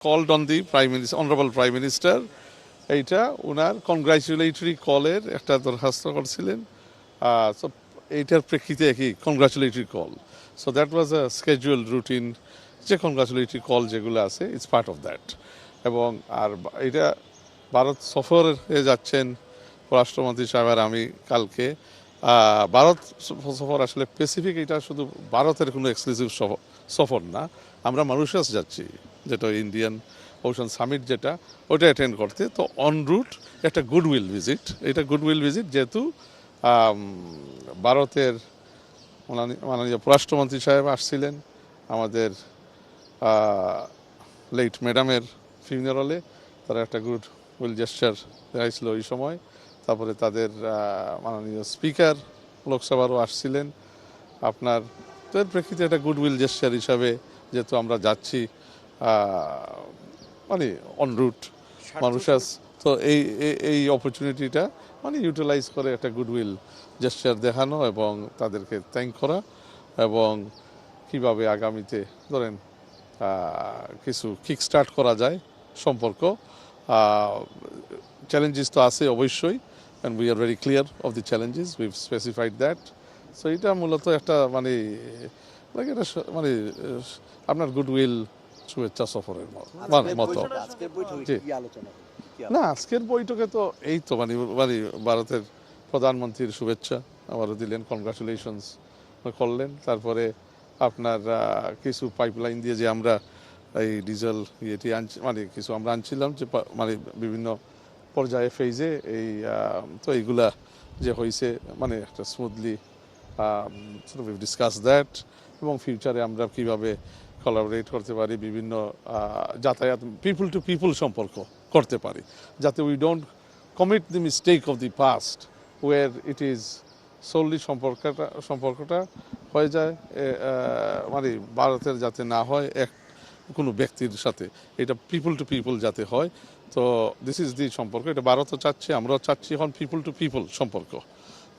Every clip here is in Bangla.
called on the Prime Minister, Honorable Prime Minister, এইটা ওনার কনগ্রাচুলেটরি কলের একটা দরখাস্ত করছিলেন। সো এইটার প্রেক্ষিতে কি congratulatory call, so that was a schedule routine, যে কনগ্রাচুলেটরি কল যেগুলো আছে ইটস পার্ট অফ দ্যাট। এবং আর এটা ভারত সফরে যাচ্ছেন পররাষ্ট্রমন্ত্রী সাহেব আর আমি কালকে। ভারত সফর আসলে স্পেসিফিক, এটা শুধু ভারতের কোনো এক্সক্লুসিভ সফর না, আমরা মরিশাস যাচ্ছি, যেটা ইন্ডিয়ান ওশান সামিট যেটা, ওটা অ্যাটেন্ড করতে। তো অন রুট একটা গুডউইল ভিজিট, এটা গুডউইল ভিজিট যেহেতু ভারতের মাননীয় পররাষ্ট্রমন্ত্রী সাহেব আসছিলেন আমাদের লেট ম্যাডামের ফিউনারালে, তারা একটা গুড উইল জেস্টার দেখাইছিল ওই সময়। তারপরে তাদের মাননীয় স্পিকার লোকসভারও আসছিলেন আপনার। তো এর প্রেক্ষিতে একটা গুড উইল জেস্টার হিসাবে যেহেতু আমরা যাচ্ছি মানে অন রুট মরিশাস, তো এই অপরচুনিটিটা মানে ইউটিলাইজ করে একটা গুডউইল জেস্টার দেখানো এবং তাদেরকে থ্যাঙ্ক করা, এবং কিভাবে আগামীতে ধরেন কিছু কিক স্টার্ট করা যায় সম্পর্ক। চ্যালেঞ্জেস তো আছে অবশ্যই, and we are very clear of the challenges, we've specified that. So এটা মূলত একটা মানে এটা মানে আপনার গুডউইল শুভেচ্ছা সফরের মতো। না, আজকের বৈঠকে তো এই তো মানে মানে ভারতের প্রধানমন্ত্রীর শুভেচ্ছা আবারও দিলেন, কনগ্রাচুলেশনস করলেন। তারপরে আপনার কিছু পাইপলাইন দিয়ে যে আমরা এই ডিজেল ইয়েটি মানে কিছু আমরা আনছিলাম যে মানে বিভিন্ন পর্যায়ে ফেজে এই তো এইগুলা যে হয়েছে মানে একটা স্মুথলি ডিসকাস দ্যাট, এবং ফিউচারে আমরা কিভাবে কোলাবোরেট করতে পারি, বিভিন্ন যাতায়াত পিপল টু পিপল সম্পর্ক করতে পারি, যাতে we don't commit the mistake of the past where it is solely সম্পর্কটা হয়ে যায় মানে ভারতের যাতে না হয় এক কোনো ব্যক্তির সাথে, এটা পিপল টু পিপল যাতে হয়। তো দিস ইজ দি সম্পর্ক, এটা ভারতও চাচ্ছে, আমরাও চাচ্ছি এখন পিপল টু পিপল সম্পর্ক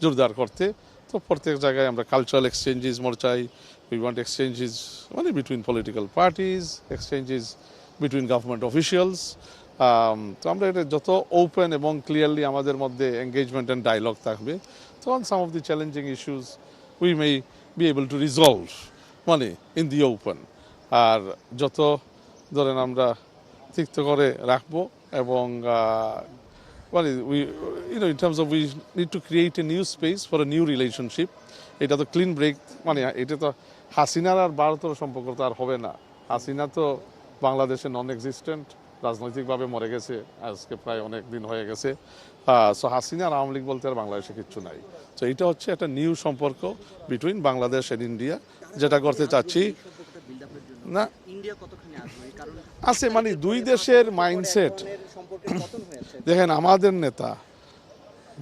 জোরদার করতে। তো প্রত্যেক জায়গায় আমরা কালচারাল এক্সচেঞ্জেস চাই, উই ওয়ান্ট এক্সচেঞ্জেস মানে between political parties, exchanges between government officials. তো আমরা এটা যত ওপেন এবং ক্লিয়ারলি আমাদের মধ্যে এঙ্গেজমেন্ট অ্যান্ড ডায়লগ থাকবে, তখন some of the challenging issues we may be able to resolve মানে ইন দি ওপেন। আর যত ধরেন আমরা তিক্ত করে রাখবো, এবং মানে we in terms of we need to create a new space for a new relationship. এটা তো ক্লিন ব্রেক, মানে এটা তো হাসিনার আর ভারতের সম্পর্ক তো আর হবে না। হাসিনা তো বাংলাদেশে নন এক্সিস্টেন্ট, রাজনৈতিকভাবে মরে গেছে, আজকে প্রায় অনেক দিন হয়ে গেছে। সো হাসিনা আর আওয়ামী লীগ বলতে আর বাংলাদেশে কিচ্ছু নাই। তো এটা হচ্ছে একটা নিউ সম্পর্ক বিটুইন বাংলাদেশ অ্যান্ড ইন্ডিয়া, যেটা করতে চাচ্ছি না আছে মানে দুই দেশের মাইন্ডসেট। দেখেন, আমাদের নেতা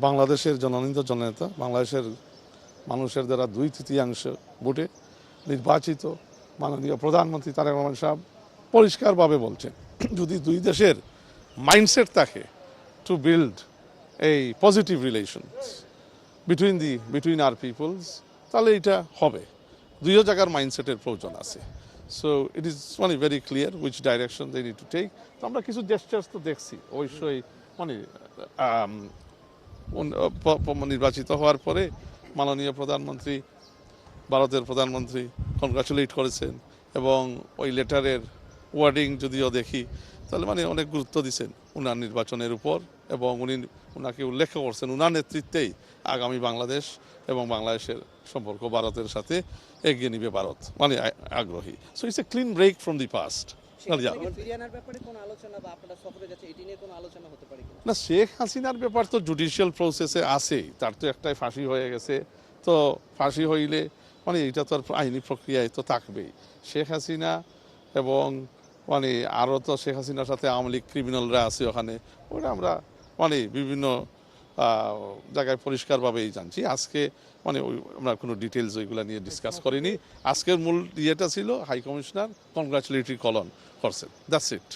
বাংলাদেশের জননীত জননেতা, বাংলাদেশের মানুষের দ্বারা 2/3 ভোটে নির্বাচিত মাননীয় প্রধানমন্ত্রী তারেক রহমান সাহেব পরিষ্কারভাবে বলছেন, যদি দুই দেশের মাইন্ডসেট থাকে টু বিল্ড এই positive relations between our peoples, তাহলে এটা হবে। দুইও জায়গার মাইন্ডসেটের প্রয়োজন আছে। সো ইট ইজ মানে very clear which direction they need to take. তো আমরা কিছু জেস্টার্স তো দেখছি অবশ্যই, মানে নির্বাচিত হওয়ার পরে মাননীয় প্রধানমন্ত্রী, ভারতের প্রধানমন্ত্রী কনগ্রাচুলেট করেছেন, এবং ওই লেটারের ওয়ার্ডিং যদিও দেখি, তাহলে মানে অনেক গুরুত্ব দিচ্ছেন উনার নির্বাচনের উপর, এবং উনাকে উল্লেখ করছেন উনার নেতৃত্বেই আগামী বাংলাদেশ এবং বাংলাদেশের সম্পর্ক ভারতের সাথে এগিয়ে নিবে ভারত, মানে আগ্রহী। So it's a clean break from the past. না, শেখ হাসিনার ব্যাপার তো জুডিশিয়াল প্রসেসে আছেই, তার তো একটাই ফাঁসি হয়ে গেছে। তো ফাঁসি হইলে মানে এটা তো আর আইনি প্রক্রিয়ায় তো থাকবেই। শেখ হাসিনা এবং মানে আরও তো শেখ হাসিনার সাথে আওয়ামী লীগ ক্রিমিনালরা আছে ওখানে, ওটা আমরা মানে বিভিন্ন জায়গায় পরিষ্কারভাবেই জানছি। আজকে মানে আমরা কোনো ডিটেলস ওইগুলো নিয়ে ডিসকাস করিনি। আজকের মূল ইয়েটা ছিল হাই কমিশনার কনগ্রাচুলেটরি কলন করছেন, দ্যাটস ইট।